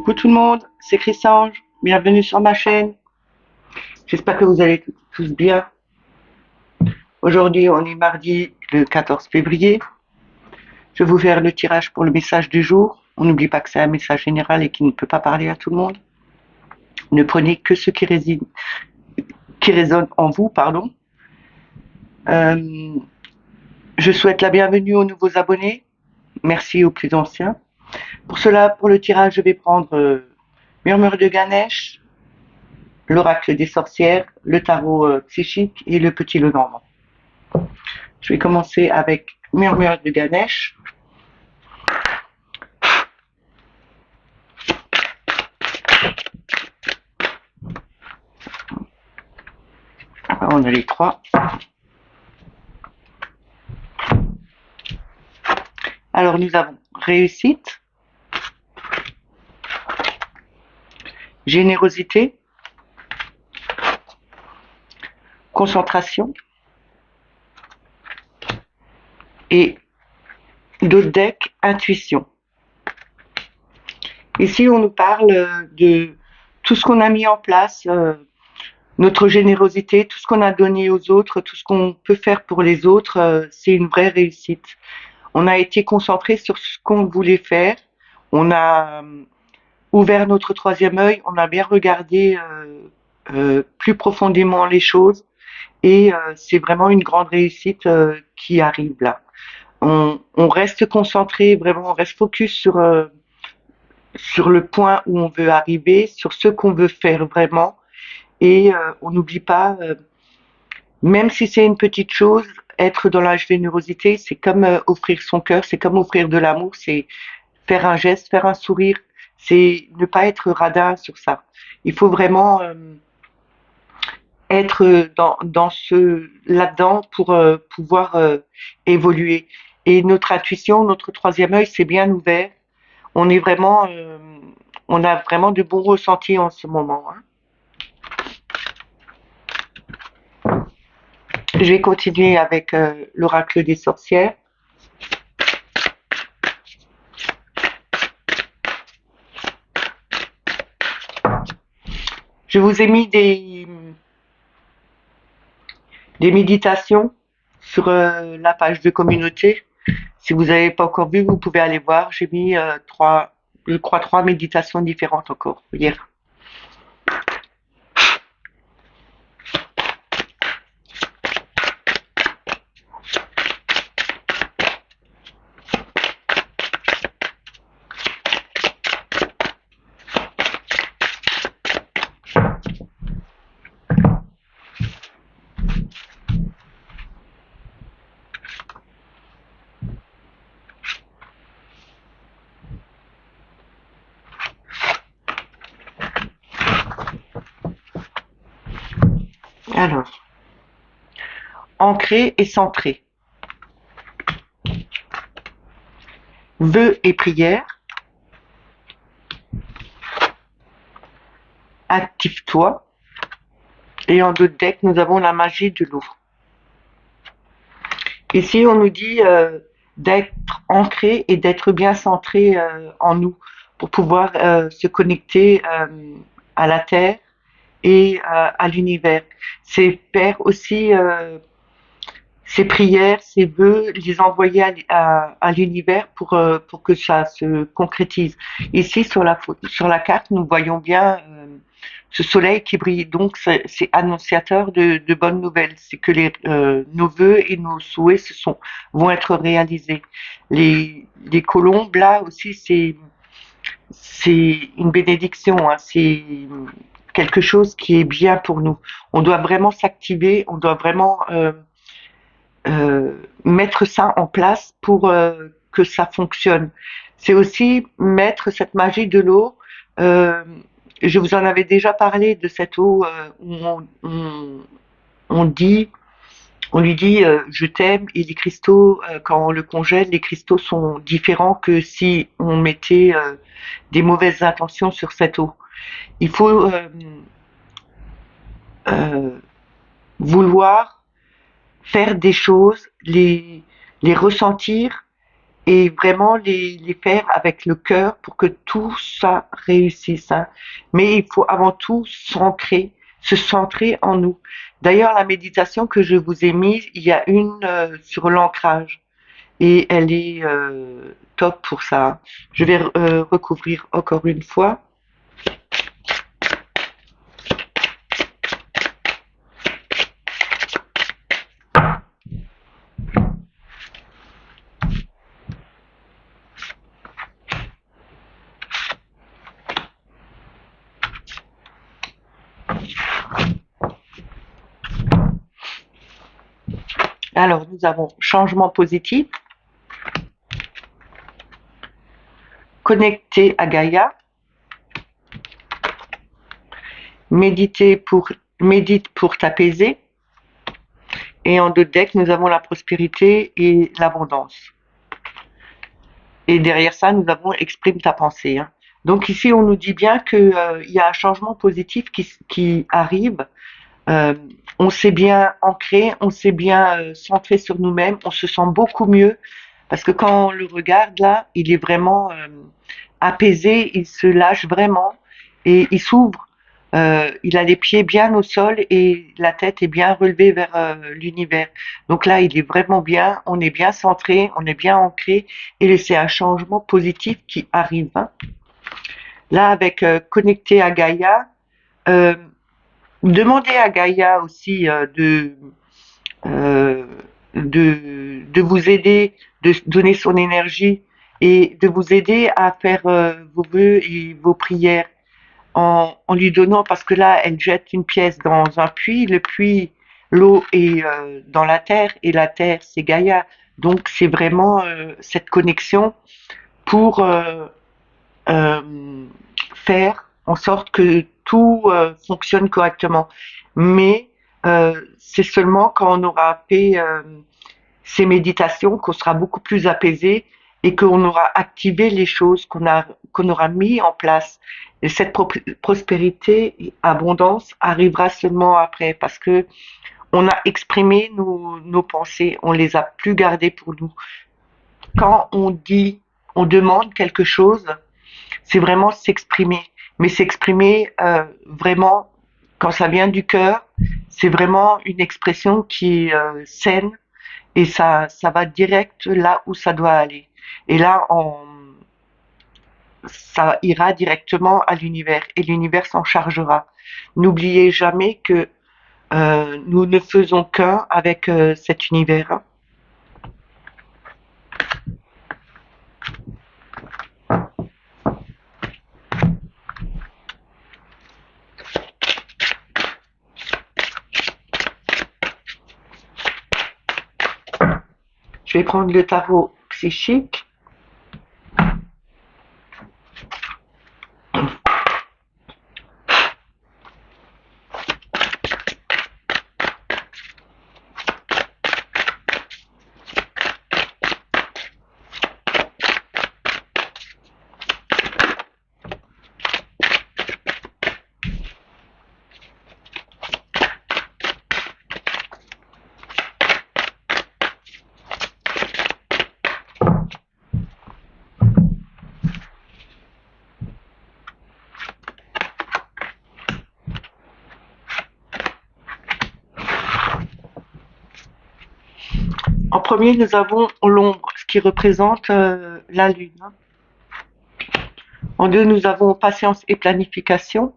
Coucou tout le monde, c'est Chris-Ange, bienvenue sur ma chaîne. J'espère que vous allez tous bien. Aujourd'hui, on est mardi le 14 février. Je vais vous faire le tirage pour le message du jour. On n'oublie pas que c'est un message général et qu'il ne peut pas parler à tout le monde. Ne prenez que ce qui résonne en vous, pardon. Je souhaite la bienvenue aux nouveaux abonnés. Merci aux plus anciens. Pour cela, pour le tirage, je vais prendre Murmure de Ganesh, l'oracle des sorcières, le tarot psychique et le petit Lenormand. Je vais commencer avec Murmure de Ganesh. On a les trois. Alors nous avons réussite, générosité, concentration et d'autres decks, intuition. Ici on nous parle de tout ce qu'on a mis en place, notre générosité, tout ce qu'on a donné aux autres, tout ce qu'on peut faire pour les autres, c'est une vraie réussite. On a été concentré sur ce qu'on voulait faire, on a ouvert notre troisième œil, on a bien regardé plus profondément les choses et c'est vraiment une grande réussite qui arrive là. On reste concentré, vraiment, on reste focus sur le point où on veut arriver, sur ce qu'on veut faire vraiment et on n'oublie pas, même si c'est une petite chose, être dans la générosité, c'est comme offrir son cœur, c'est comme offrir de l'amour, c'est faire un geste, faire un sourire, c'est ne pas être radin sur ça. Il faut vraiment être dans ce là-dedans pour pouvoir évoluer. Et notre intuition, notre troisième œil, c'est bien ouvert. On est vraiment, on a vraiment de bons ressentis en ce moment. Hein. Je vais continuer avec l'oracle des sorcières. Je vous ai mis des méditations sur la page de communauté. Si vous n'avez pas encore vu, vous pouvez aller voir. J'ai mis trois méditations différentes encore hier. Alors, ancré et centré. Vœux et prières. Active-toi. Et en d'autres decks, nous avons la magie de l'eau. Ici, on nous dit d'être ancré et d'être bien centré en nous pour pouvoir se connecter à la Terre et à l'univers. C'est faire aussi ses prières, ses vœux, les envoyer à l'univers pour que ça se concrétise. Ici, sur la carte, nous voyons bien ce soleil qui brille. Donc, c'est annonciateur de bonnes nouvelles. C'est que nos vœux et nos souhaits vont être réalisés. Les colombes, là aussi, c'est une bénédiction. Hein, c'est quelque chose qui est bien pour nous. On doit vraiment s'activer, on doit vraiment mettre ça en place pour que ça fonctionne. C'est aussi mettre cette magie de l'eau. Je vous en avais déjà parlé de cette eau où on lui dit je t'aime et les cristaux quand on le congèle, les cristaux sont différents que si on mettait des mauvaises intentions sur cette eau. Il faut vouloir faire des choses, les ressentir et vraiment les faire avec le cœur pour que tout ça réussisse, hein. Mais il faut avant tout se centrer en nous. D'ailleurs, la méditation que je vous ai mise, il y a une sur l'ancrage et elle est top pour ça, hein. Je vais recouvrir encore une fois. Alors, nous avons changement positif, connecté à Gaïa, médite pour t'apaiser. Et en deux decks, nous avons la prospérité et l'abondance. Et derrière ça, nous avons exprime ta pensée, hein. Donc ici, on nous dit bien qu'il y a un changement positif qui arrive. Euh, on s'est bien ancré, on s'est bien centré sur nous-mêmes, on se sent beaucoup mieux parce que quand on le regarde là, il est vraiment apaisé, il se lâche vraiment et il s'ouvre. Il a les pieds bien au sol et la tête est bien relevée vers l'univers. Donc là, il est vraiment bien, on est bien centré, on est bien ancré et c'est un changement positif qui arrive, hein. Là, avec connecté à Gaïa, euh, demandez à Gaïa aussi euh, de vous aider, de donner son énergie et de vous aider à faire vos vœux et vos prières en lui donnant, parce que là, elle jette une pièce dans un puits, le puits, l'eau est dans la terre et la terre, c'est Gaïa. Donc, c'est vraiment cette connexion pour euh, faire en sorte que tout fonctionne correctement. Mais c'est seulement quand on aura fait ces méditations qu'on sera beaucoup plus apaisé et qu'on aura activé les choses, qu'on aura mis en place. Et cette prospérité et abondance arrivera seulement après parce que on a exprimé nos pensées, on les a plus gardées pour nous. Quand on dit, on demande quelque chose, c'est vraiment s'exprimer. Mais s'exprimer vraiment, quand ça vient du cœur, c'est vraiment une expression qui est saine et ça va direct là où ça doit aller. Et là, ça ira directement à l'univers et l'univers s'en chargera. N'oubliez jamais que nous ne faisons qu'un avec cet univers, hein. Je vais prendre le tarot psychique. En premier, nous avons l'ombre, ce qui représente la lune, hein. En deux, nous avons patience et planification.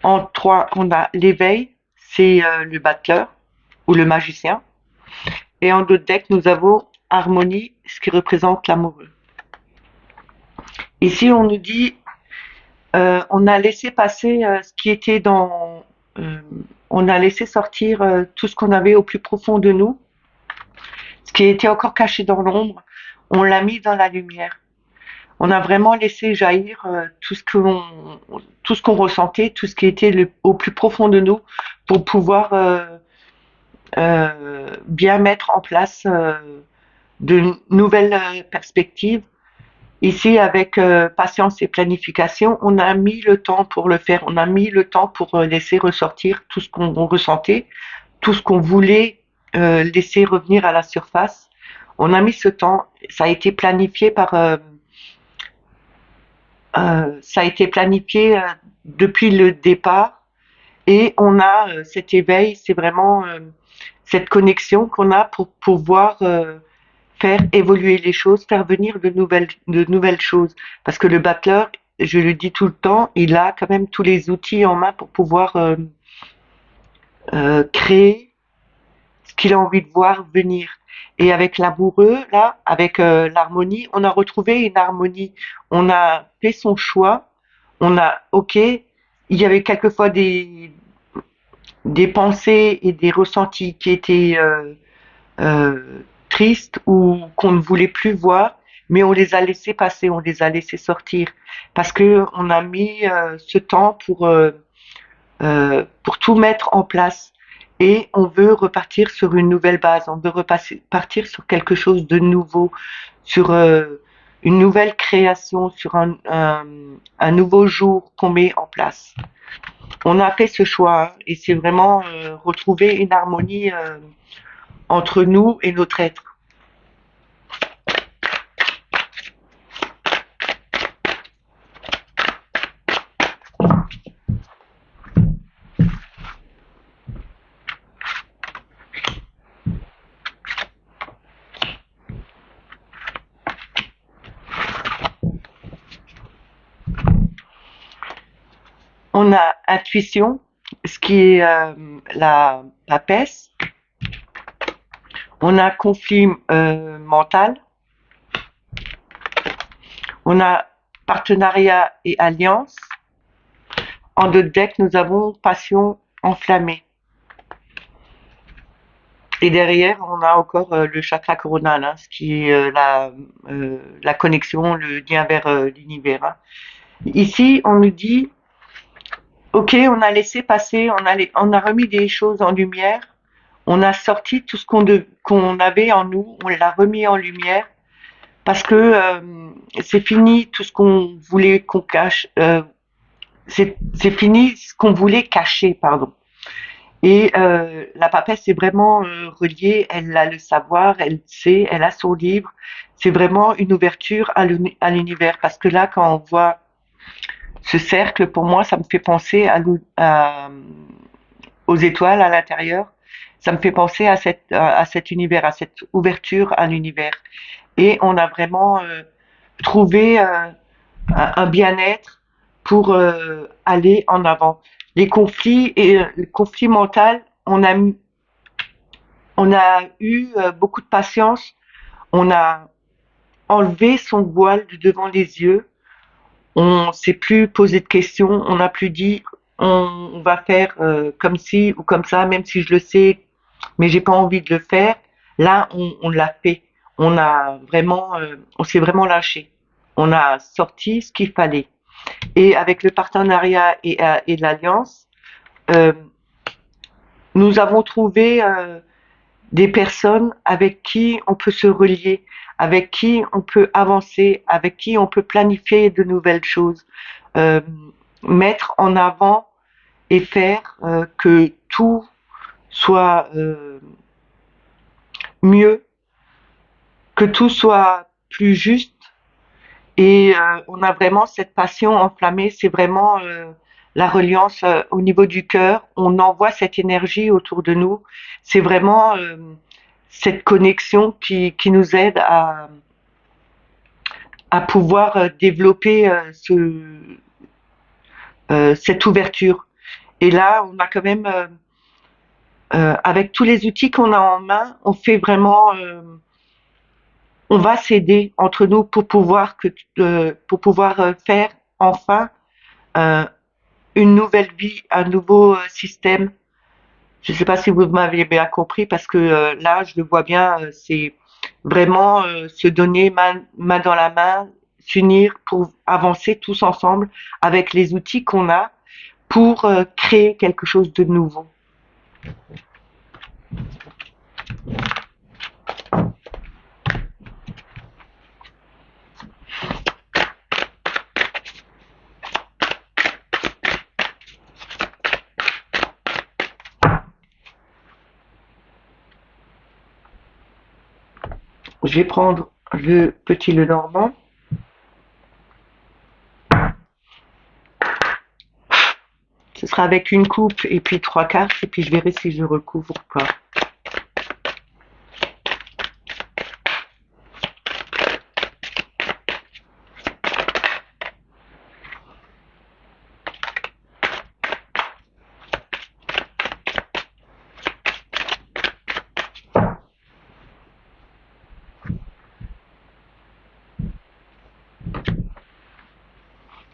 En trois, on a l'éveil, c'est le battleur ou le magicien. Et en deux decks, nous avons harmonie, ce qui représente l'amoureux. Ici, on nous dit, on a laissé passer ce qui était euh, on a laissé sortir tout ce qu'on avait au plus profond de nous, ce qui était encore caché dans l'ombre, on l'a mis dans la lumière. On a vraiment laissé jaillir tout ce qu'on ressentait, tout ce qui était au plus profond de nous, pour pouvoir bien mettre en place de nouvelles perspectives. Ici, avec patience et planification, on a mis le temps pour le faire, on a mis le temps pour laisser ressortir tout ce qu'on ressentait, tout ce qu'on voulait laisser revenir à la surface. On a mis ce temps, ça a été planifié ça a été planifié depuis le départ et on a cet éveil, c'est vraiment cette connexion qu'on a pour pouvoir faire évoluer les choses, faire venir de nouvelles choses. Parce que le battleur, je le dis tout le temps, il a quand même tous les outils en main pour pouvoir créer ce qu'il a envie de voir venir. Et avec l'amoureux, là, avec l'harmonie, on a retrouvé une harmonie. On a fait son choix. On a, ok, il y avait quelquefois des pensées et des ressentis qui étaient tristes ou qu'on ne voulait plus voir, mais on les a laissés passer, on les a laissés sortir, parce que on a mis ce temps pour tout mettre en place. Et on veut repartir sur une nouvelle base, on veut repartir sur quelque chose de nouveau, sur une nouvelle création, sur un nouveau jour qu'on met en place. On a fait ce choix et c'est vraiment retrouver une harmonie entre nous et notre être. On a intuition, ce qui est la papesse. On a conflit mental. On a partenariat et alliance. En deux decks, nous avons passion enflammée. Et derrière, on a encore le chakra coronal, hein, ce qui est la connexion, le lien vers l'univers. Hein. Ici, on nous dit, ok, on a laissé passer, on a remis des choses en lumière, on a sorti tout ce qu'on avait en nous, on l'a remis en lumière, parce que c'est fini tout ce qu'on voulait qu'on cache, c'est fini ce qu'on voulait cacher, pardon. Et la papesse est vraiment reliée, elle a le savoir, elle sait, elle a son livre. C'est vraiment une ouverture à l'univers. Parce que là, quand on voit ce cercle, pour moi, ça me fait penser aux étoiles à l'intérieur. Ça me fait penser à cet univers, à cette ouverture à l'univers. Et on a vraiment trouvé un bien-être pour aller en avant. Les conflits et le conflit mental, on a eu beaucoup de patience. On a enlevé son voile de devant les yeux. On s'est plus posé de questions. On n'a plus dit on va faire comme ci ou comme ça, même si je le sais, mais j'ai pas envie de le faire. Là, on l'a fait. On s'est vraiment lâché. On a sorti ce qu'il fallait. Et avec le partenariat et l'alliance, euh, nous avons trouvé des personnes avec qui on peut se relier, avec qui on peut avancer, avec qui on peut planifier de nouvelles choses, euh, mettre en avant et faire que tout soit mieux, que tout soit plus juste. Et on a vraiment cette passion enflammée, c'est vraiment la reliance au niveau du cœur. On envoie cette énergie autour de nous. C'est vraiment cette connexion qui nous aide à pouvoir développer cette ouverture. Et là, on a quand même, avec tous les outils qu'on a en main, on fait vraiment, on va s'aider entre nous pour pouvoir faire enfin euh, une nouvelle vie, un nouveau système. Je ne sais pas si vous m'avez bien compris parce que là, je le vois bien, c'est vraiment se donner main dans la main, s'unir pour avancer tous ensemble avec les outils qu'on a pour créer quelque chose de nouveau. Je vais prendre le petit Lenormand. Ce sera avec une coupe et puis 3/4, et puis je verrai si je recouvre ou pas.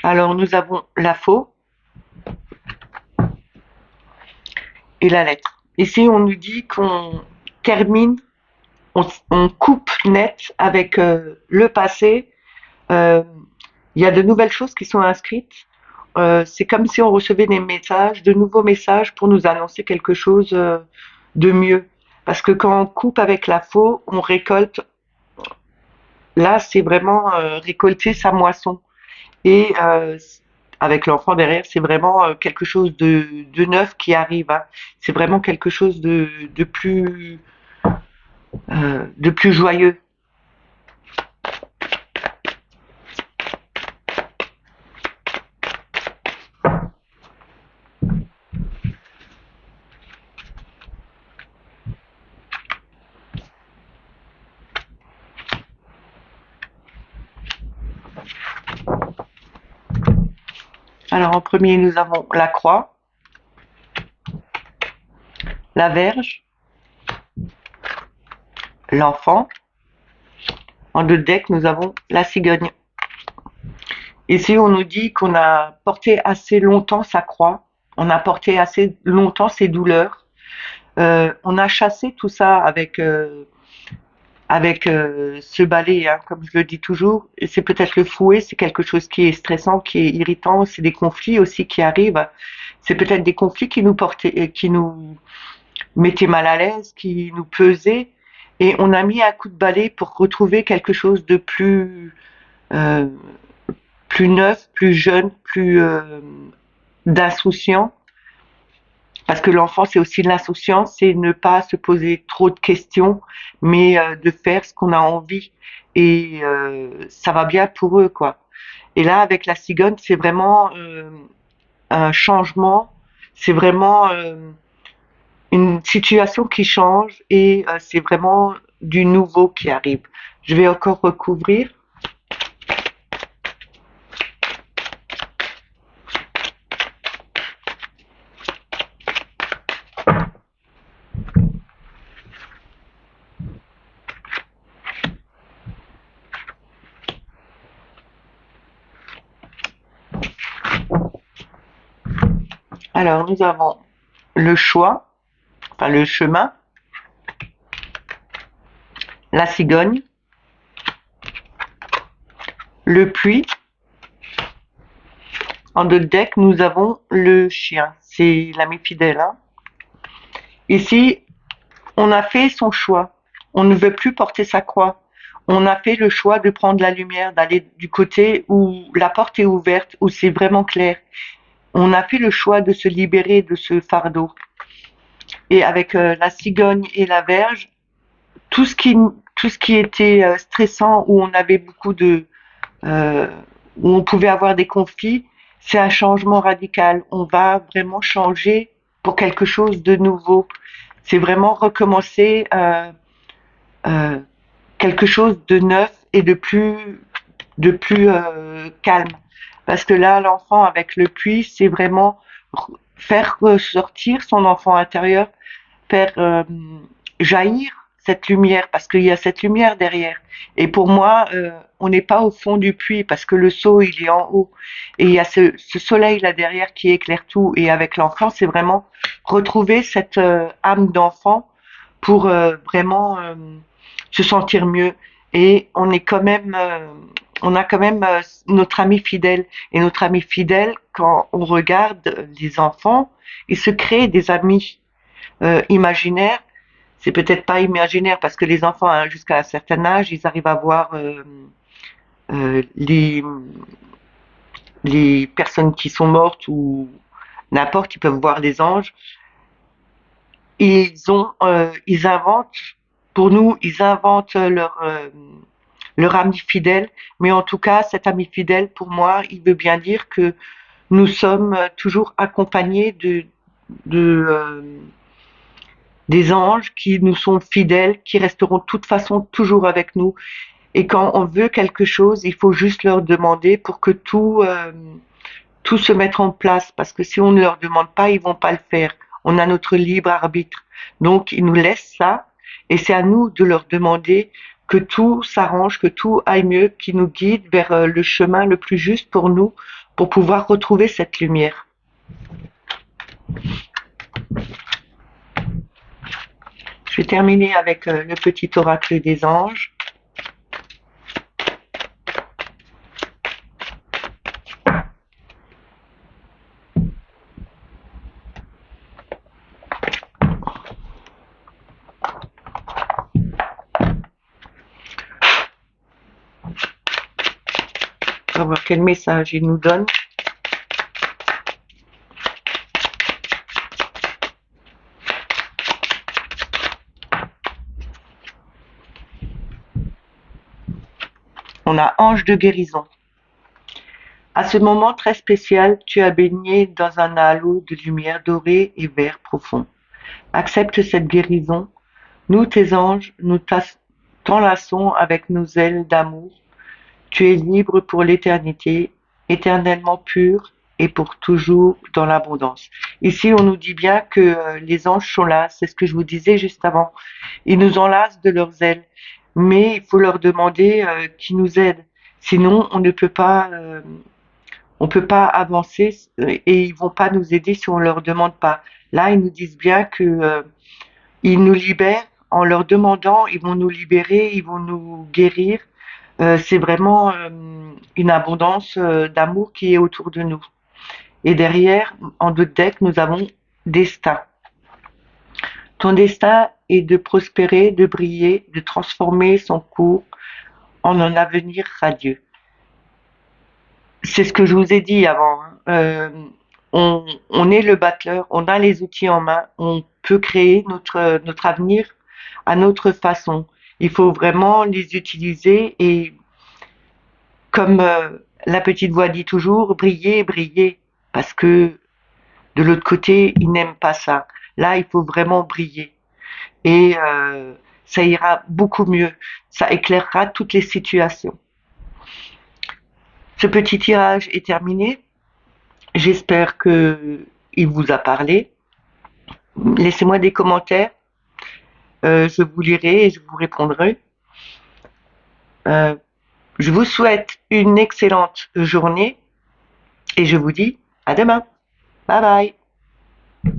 Alors nous avons la faux et la lettre. Ici on nous dit qu'on termine, on coupe net avec le passé. Il y a de nouvelles choses qui sont inscrites. C'est comme si on recevait des messages, de nouveaux messages pour nous annoncer quelque chose de mieux. Parce que quand on coupe avec la faux, on récolte. Là, c'est vraiment récolter sa moisson. Et avec l'enfant derrière, c'est vraiment quelque chose de neuf qui arrive, hein. C'est vraiment quelque chose de plus joyeux. Alors en premier, nous avons la croix, la verge, l'enfant. En deux decks, nous avons la cigogne. Ici, on nous dit qu'on a porté assez longtemps sa croix, on a porté assez longtemps ses douleurs. On a chassé tout ça avec ce balai, hein, comme je le dis toujours. Et c'est peut-être le fouet, c'est quelque chose qui est stressant, qui est irritant. C'est des conflits aussi qui arrivent. C'est peut-être des conflits qui nous portaient, qui nous mettaient mal à l'aise, qui nous pesaient. Et on a mis un coup de balai pour retrouver quelque chose de euh, plus neuf, plus jeune, plus d'insouciant. Parce que l'enfant, c'est aussi de l'insouciance, c'est ne pas se poser trop de questions, mais de faire ce qu'on a envie. Et ça va bien pour eux, quoi. Et là, avec la cigogne, c'est vraiment un changement, c'est vraiment une situation qui change et c'est vraiment du nouveau qui arrive. Je vais encore recouvrir. Alors, nous avons le choix, enfin le chemin, la cigogne, le puits. En deux deck, nous avons le chien. C'est l'ami fidèle, hein. Ici, on a fait son choix. On ne veut plus porter sa croix. On a fait le choix de prendre la lumière, d'aller du côté où la porte est ouverte, où c'est vraiment clair. On a fait le choix de se libérer de ce fardeau. Et avec la cigogne et la verge, tout ce qui était stressant, où on avait beaucoup euh, où on pouvait avoir des conflits, c'est un changement radical. On va vraiment changer pour quelque chose de nouveau. C'est vraiment recommencer euh, quelque chose de neuf et de plus calme. Parce que là, l'enfant avec le puits, c'est vraiment faire ressortir son enfant intérieur, faire jaillir cette lumière, parce qu'il y a cette lumière derrière. Et pour moi, on n'est pas au fond du puits, parce que le seau, il est en haut. Et il y a ce soleil là derrière qui éclaire tout. Et avec l'enfant, c'est vraiment retrouver cette âme d'enfant pour vraiment se sentir mieux. Et on est quand même, on a quand même notre ami fidèle. Et notre ami fidèle, quand on regarde les enfants, ils se créent des amis imaginaires. C'est peut-être pas imaginaire parce que les enfants, hein, jusqu'à un certain âge, ils arrivent à voir euh, les, les personnes qui sont mortes ou n'importe, ils peuvent voir les anges. Ils inventent Pour nous, ils inventent leur ami fidèle, mais en tout cas, cet ami fidèle, pour moi, il veut bien dire que nous sommes toujours accompagnés de des anges qui nous sont fidèles, qui resteront de toute façon toujours avec nous. Et quand on veut quelque chose, il faut juste leur demander pour que tout se mette en place. Parce que si on ne leur demande pas, ils vont pas le faire. On a notre libre arbitre. Donc, ils nous laissent ça. Et c'est à nous de leur demander que tout s'arrange, que tout aille mieux, qu'ils nous guident vers le chemin le plus juste pour nous, pour pouvoir retrouver cette lumière. Je vais terminer avec le petit oracle des anges. On va voir quel message il nous donne. On a ange de guérison. À ce moment très spécial, tu as baigné dans un halo de lumière dorée et vert profond. Accepte cette guérison. Nous, tes anges, nous t'enlaçons avec nos ailes d'amour. Tu es libre pour l'éternité, éternellement pur et pour toujours dans l'abondance. Ici, on nous dit bien que les anges sont là, c'est ce que je vous disais juste avant. Ils nous enlacent de leurs ailes, mais il faut leur demander qu'ils nous aident. Sinon, on peut pas avancer et ils vont pas nous aider si on leur demande pas. Là, ils nous disent bien que ils nous libèrent en leur demandant, ils vont nous libérer, ils vont nous guérir. C'est vraiment une abondance d'amour qui est autour de nous. Et derrière, en d'autres decks, nous avons destin. Ton destin est de prospérer, de briller, de transformer son cours en un avenir radieux. C'est ce que je vous ai dit avant. On est le battleur, on a les outils en main, on peut créer notre avenir à notre façon. Il faut vraiment les utiliser et comme la petite voix dit toujours, briller, briller, parce que de l'autre côté, ils n'aiment pas ça. Là, il faut vraiment briller. Et ça ira beaucoup mieux. Ça éclairera toutes les situations. Ce petit tirage est terminé. J'espère que il vous a parlé. Laissez-moi des commentaires. Je vous lirai et je vous répondrai. Je vous souhaite une excellente journée et je vous dis à demain. Bye bye.